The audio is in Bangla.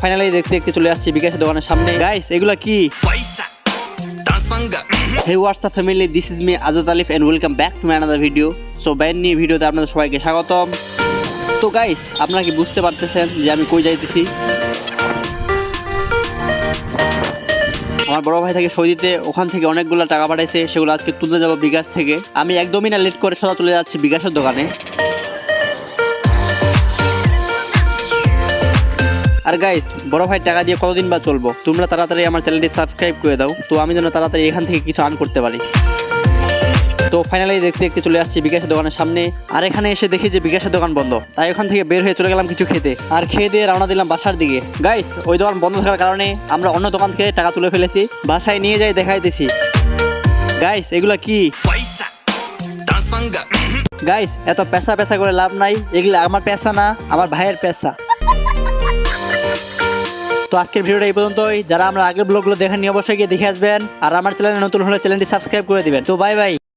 ফাইনালি দেখতে দেখতে চলে আসছি বিকাশের দোকানের সামনে। গাইস এগুলা কি? Hey what's up family, this is me Azad Alif and welcome back to my another video. So brand new ভিডিওতে আপনাদের সবাইকে স্বাগতম। তো গাইস আপনারা কি বুঝতে পারতেছেন যে আমি কই যাইতেছি? আমার বড় ভাই থেকে সৌদিতে, ওখান থেকে অনেকগুলো টাকা পাঠাইছে, সেগুলো আজকে তুলতে যাব বিকাশ থেকে। আমি একদমই না লেট করে সোজা চলে যাচ্ছি বিকাশের দোকানে। আর গাইস বড় ভাই টাকা দিয়ে কতদিন বা চলবো? তোমরা তাড়াতাড়ি আমার চ্যানেলটি সাবস্ক্রাইব করে দাও, তো আমি যেন তাড়াতাড়ি এখান থেকে কিছু আর্ন করতে পারি। তো ফাইনালি দেখতে দেখতে চলে আসছি বিকাশের দোকানের সামনে। আর এখানে এসে দেখি যে বিকাশের দোকান বন্ধ, তাই ওখান থেকে বের হয়ে চলে গেলাম কিছু খেতে। আর খেয়ে দিয়ে রওনা দিলাম বাসার দিকে। গাইস ওই দোকান বন্ধ থাকার কারণে আমরা অন্য দোকান থেকে টাকা তুলে ফেলেছি, বাসায় নিয়ে যাই দেখাইতেছি। গাইস এগুলা কি? গাইস এত পেশা পেশা করে লাভ নাই, এগুলা আমার পেশা না, আমার ভাইয়ের পেশা। তো আজকের ভিডিওটা এই পর্যন্তই। যারা আমরা আগের ব্লগগুলো দেখেননি অবশ্যই গিয়ে দেখে আসবেন, আর আমার চ্যানেলে নতুন হলে চ্যানেলটি সাবস্ক্রাইব করে দিবেন। তো বাই বাই।